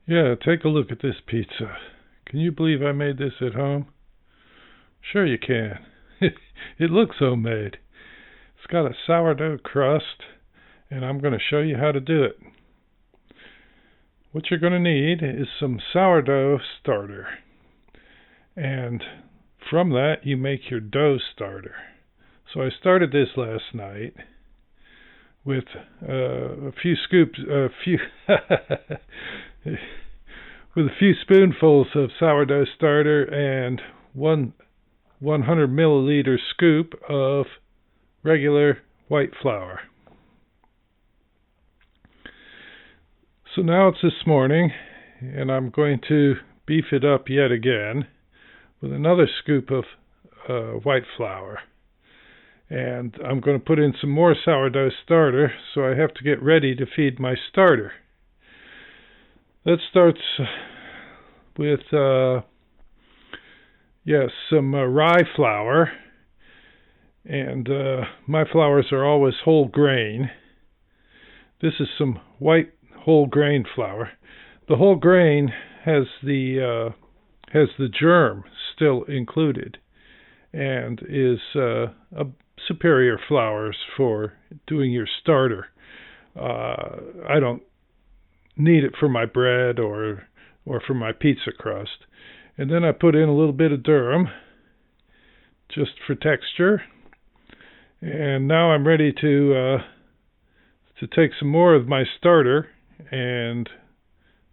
Yeah, take a look at this pizza. Can you believe I made this at home? Sure you can. It looks homemade. It's got a sourdough crust, and I'm going to show you how to do it. What you're going to need is some sourdough starter. And from that, you make your dough starter. So I started this last night with a few scoops, with a few spoonfuls of sourdough starter and one 100 milliliter scoop of regular white flour. So now it's this morning, and I'm going to beef it up yet again with another scoop of white flour. And I'm going to put in some more sourdough starter, so I have to get ready to feed my starter. That starts with some rye flour, and my flours are always whole grain. This is some white whole grain flour. The whole grain has the germ still included, and is a superior flours for doing your starter. I don't need it for my bread or for my pizza crust. And then I put in a little bit of durum just for texture. And now I'm ready to take some more of my starter and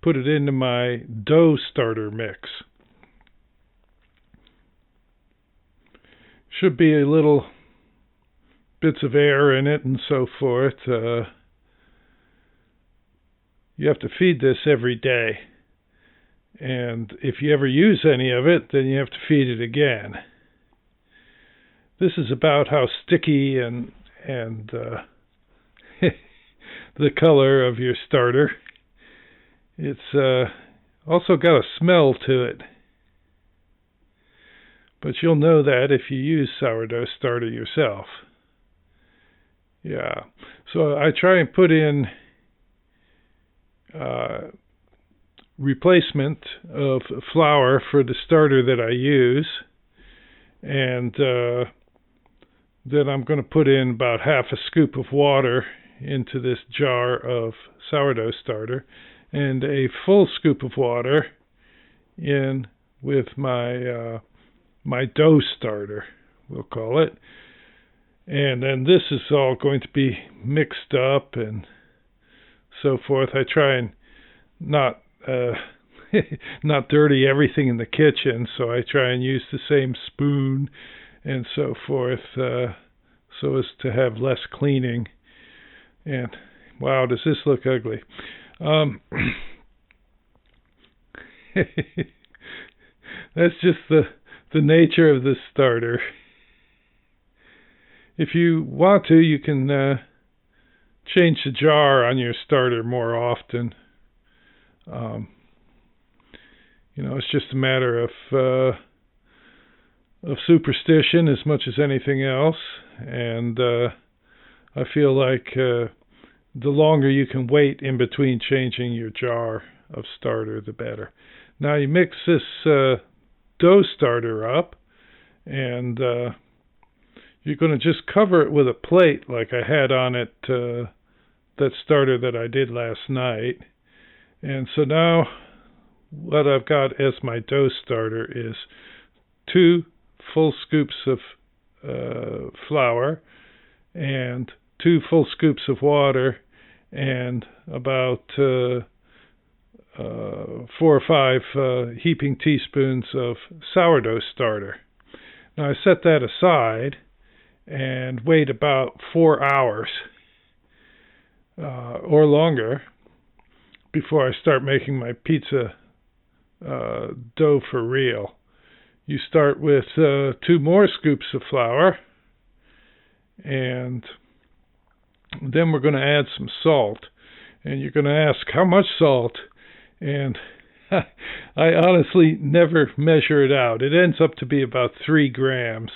put it into my dough starter mix. Should be a little bits of air in it and so forth. You have to feed this every day. And if you ever use any of it, then you have to feed it again. This is about how sticky and the color of your starter. It's also got a smell to it. But you'll know that if you use sourdough starter yourself. Yeah. So I try and put in replacement of flour for the starter that I use, and then I'm going to put in about half a scoop of water into this jar of sourdough starter, and a full scoop of water in with my my dough starter, we'll call it. And then this is all going to be mixed up and so forth. I try and not dirty everything in the kitchen, so I try and use the same spoon and so forth, so as to have less cleaning. And wow, does this look ugly? That's just the nature of the starter. If you want to, you can change the jar on your starter more often. It's just a matter of superstition as much as anything else. And I feel like the longer you can wait in between changing your jar of starter, the better. Now you mix this dough starter up, and you're going to just cover it with a plate like I had on it, that starter that I did last night. And so now what I've got as my dough starter is 2 full scoops of flour and 2 full scoops of water and about 4 or 5 heaping teaspoons of sourdough starter. Now I set that aside and wait about 4 hours or longer before I start making my pizza dough for real. You start with 2 more scoops of flour, and then we're going to add some salt. And you're going to ask, how much salt? And I honestly never measure it out. It ends up to be about 3 grams.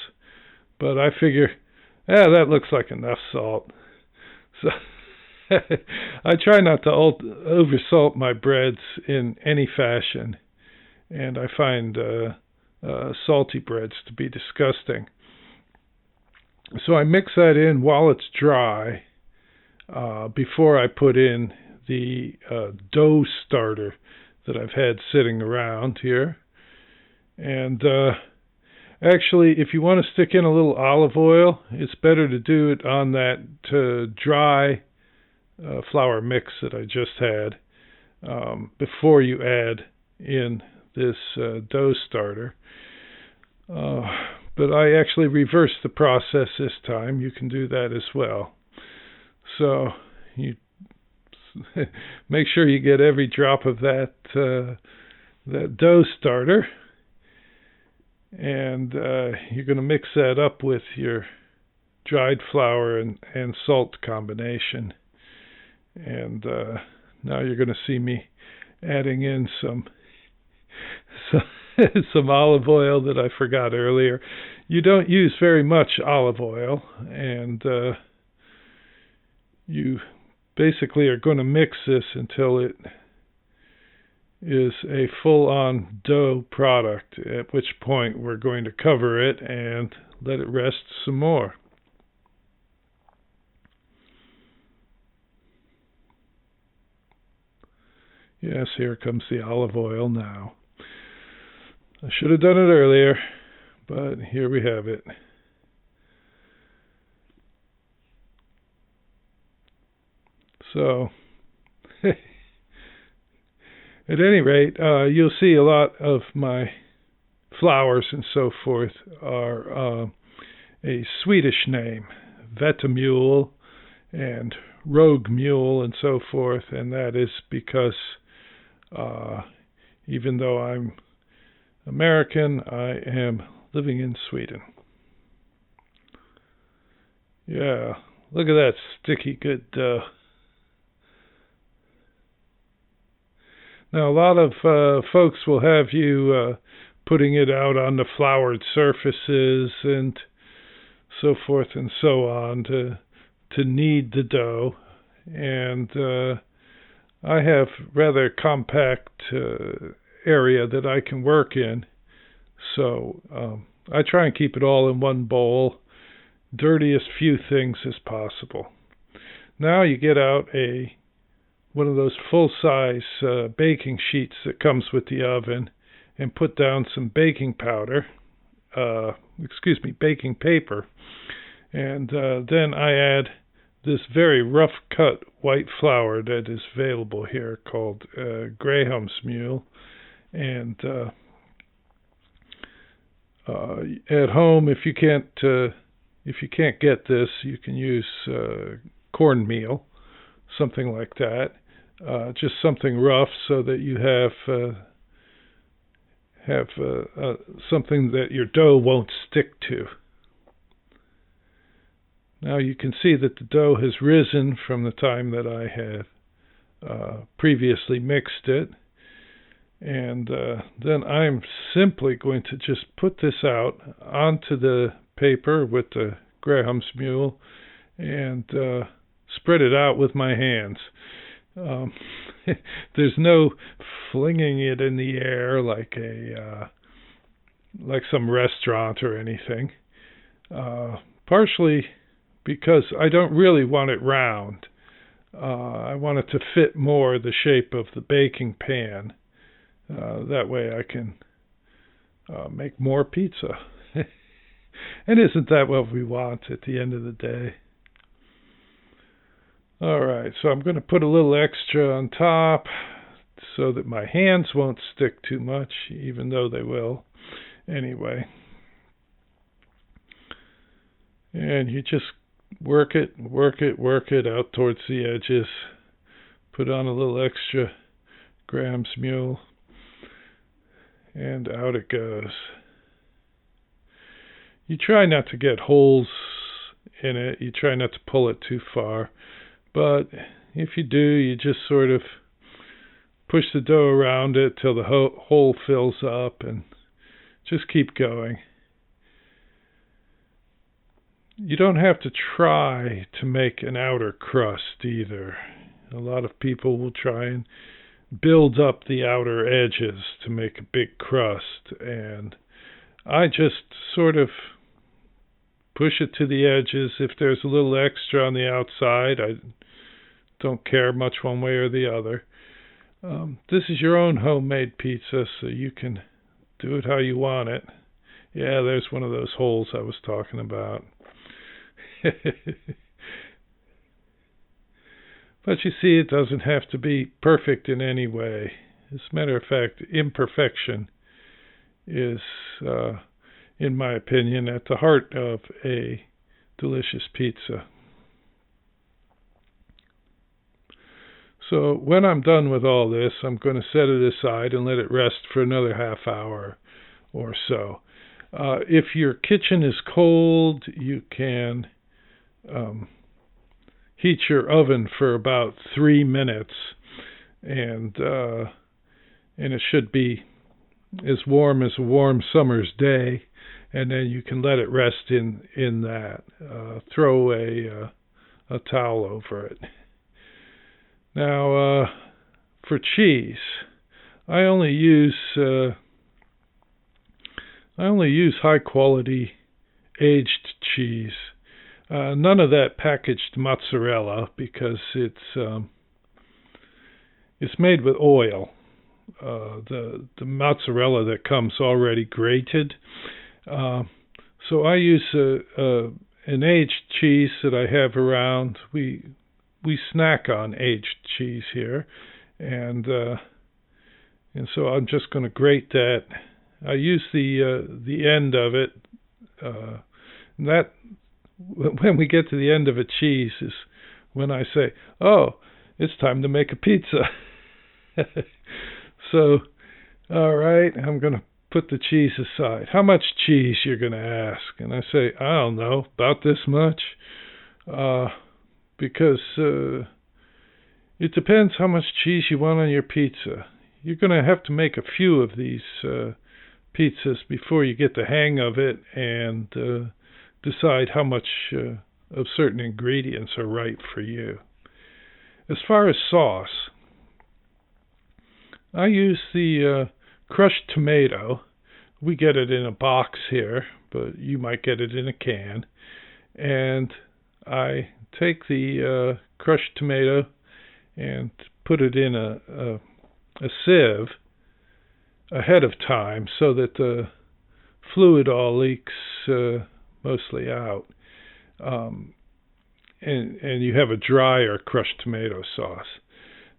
But I figure, that looks like enough salt. So I try not to oversalt my breads in any fashion, and I find salty breads to be disgusting. So I mix that in while it's dry before I put in the dough starter that I've had sitting around here. And actually, if you want to stick in a little olive oil, it's better to do it on that dry flour mix that I just had before you add in this dough starter. But I actually reversed the process this time. You can do that as well. So you make sure you get every drop of that dough starter, and you're going to mix that up with your dried flour and salt combination. And now you're going to see me adding in some olive oil that I forgot earlier. You don't use very much olive oil, and you basically are going to mix this until it is a full-on dough product, at which point we're going to cover it and let it rest some more. Yes, here comes the olive oil now. I should have done it earlier, but here we have it. So, at any rate, you'll see a lot of my flours and so forth are a Swedish name, Vetemule and Rogue Mule and so forth, and that is because even though I'm American, I am living in Sweden. Yeah, look at that sticky good dough. Now, a lot of folks will have you putting it out on the floured surfaces and so forth and so on to knead the dough. And I have rather compact area that I can work in. So I try and keep it all in one bowl, dirtiest few things as possible. Now you get out one of those full-size baking sheets that comes with the oven and put down some baking powder, baking paper. And then I add this very rough-cut white flour that is available here called Graham's Mule. And at home, if you can't get this, you can use cornmeal, something like that. Just something rough so that you have something that your dough won't stick to. Now you can see that the dough has risen from the time that I had previously mixed it. And then I'm simply going to just put this out onto the paper with the Graham's Mule and spread it out with my hands. There's no flinging it in the air like some restaurant or anything. Partially because I don't really want it round. I want it to fit more the shape of the baking pan. That way I can make more pizza. And isn't that what we want at the end of the day? Alright, so I'm going to put a little extra on top so that my hands won't stick too much, even though they will anyway. And you just work it out towards the edges. Put on a little extra Graham's Mule, and out it goes. You try not to get holes in it. You try not to pull it too far. But if you do, you just sort of push the dough around it till the hole fills up and just keep going. You don't have to try to make an outer crust either. A lot of people will try and build up the outer edges to make a big crust, and I just sort of push it to the edges. If there's a little extra on the outside, I don't care much one way or the other. This is your own homemade pizza, so you can do it how you want it. Yeah, there's one of those holes I was talking about. But you see, it doesn't have to be perfect in any way. As a matter of fact, imperfection is, in my opinion, at the heart of a delicious pizza. So when I'm done with all this, I'm going to set it aside and let it rest for another half hour or so. If your kitchen is cold, you can heat your oven for about 3 minutes, and it should be as warm as a warm summer's day, and then you can let it rest in that. Throw a towel over it. Now, for cheese, I only use high quality aged cheese. None of that packaged mozzarella, because it's made with oil. The mozzarella that comes already grated. So I use an aged cheese that I have around. We snack on aged cheese here, and so I'm just going to grate that. I use the end of it. That when we get to the end of a cheese is when I say, "Oh, it's time to make a pizza." So, all right, I'm going to put the cheese aside. How much cheese, you're going to ask? And I say, I don't know, about this much. Because it depends how much cheese you want on your pizza. You're going to have to make a few of these pizzas before you get the hang of it and decide how much of certain ingredients are right for you. As far as sauce, I use the crushed tomato. We get it in a box here, but you might get it in a can. And I take the crushed tomato and put it in a sieve ahead of time so that the fluid all leaks mostly out. And you have a drier crushed tomato sauce.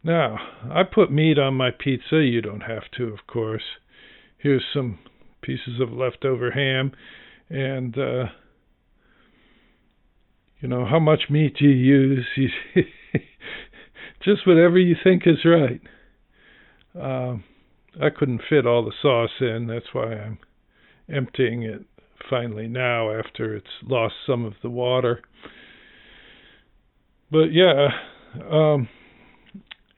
Now, I put meat on my pizza. You don't have to, of course. Here's some pieces of leftover ham, and how much meat do you use? Just whatever you think is right. I couldn't fit all the sauce in. That's why I'm emptying it finally now after it's lost some of the water. But yeah,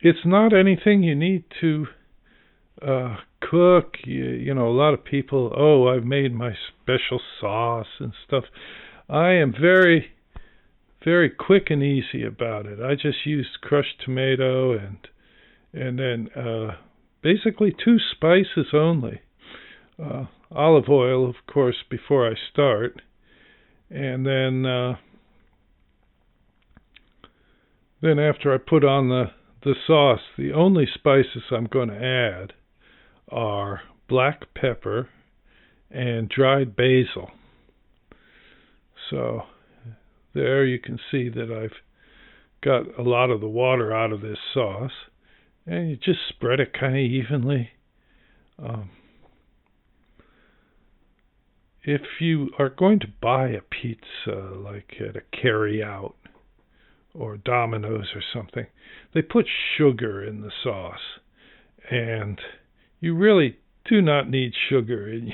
it's not anything you need to cook. A lot of people, I've made my special sauce and stuff. I am very, very quick and easy about it. I just used crushed tomato and then basically 2 spices only. Olive oil, of course, before I start, and then after I put on the sauce, the only spices I'm going to add are black pepper and dried basil. So there you can see that I've got a lot of the water out of this sauce, and you just spread it kind of evenly. If you are going to buy a pizza, like at a carry-out or Domino's or something, they put sugar in the sauce, and you really do not need sugar in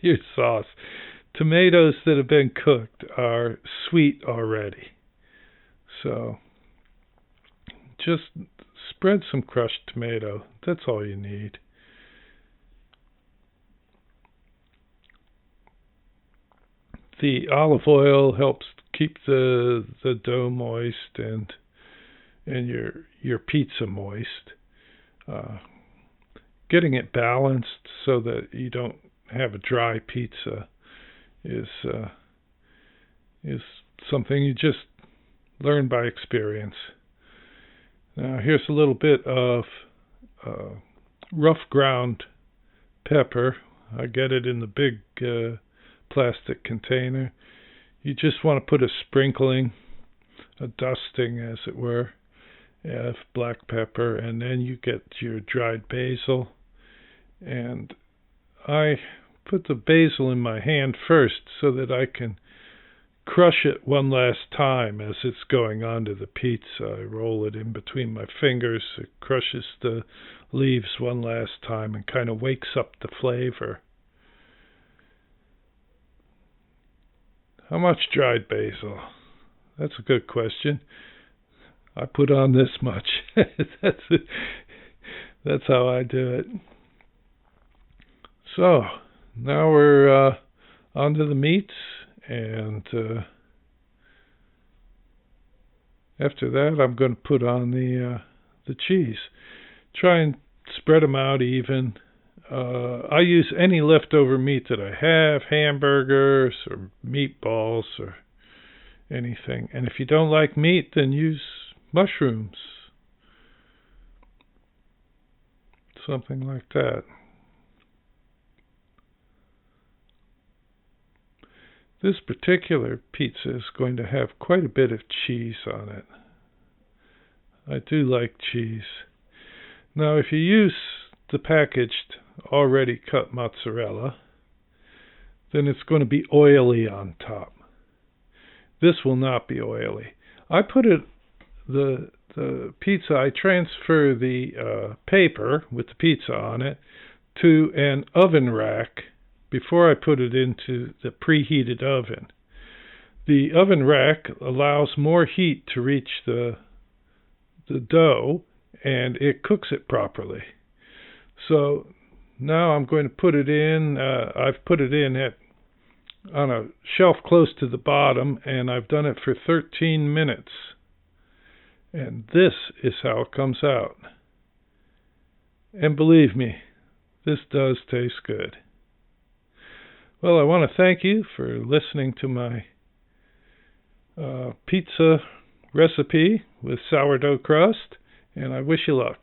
your sauce. Tomatoes that have been cooked are sweet already. So just spread some crushed tomato. That's all you need. The olive oil helps keep the dough moist, and and your pizza moist. Getting it balanced so that you don't have a dry pizza is something you just learn by experience. Now here's a little bit of rough ground pepper. I get it in the big plastic container. You just want to put a sprinkling, a dusting as it were, of black pepper, and then you get your dried basil. And I put the basil in my hand first so that I can crush it one last time as it's going onto the pizza. I roll it in between my fingers. It crushes the leaves one last time and kind of wakes up the flavor. How much dried basil? That's a good question. I put on this much. That's how I do it. So now we're onto the meats, and after that I'm going to put on the cheese. Try and spread them out even. I use any leftover meat that I have, hamburgers or meatballs or anything. And if you don't like meat, then use mushrooms. Something like that. This particular pizza is going to have quite a bit of cheese on it. I do like cheese. Now, if you use the packaged, already cut mozzarella, then it's going to be oily on top. This will not be oily. I put it, the pizza, I transfer the paper with the pizza on it to an oven rack before I put it into the preheated oven. The oven rack allows more heat to reach the dough, and it cooks it properly. So now I'm going to put it in. I've put it in on a shelf close to the bottom, and I've done it for 13 minutes. And this is how it comes out. And believe me, this does taste good. Well, I want to thank you for listening to my pizza recipe with sourdough crust, and I wish you luck.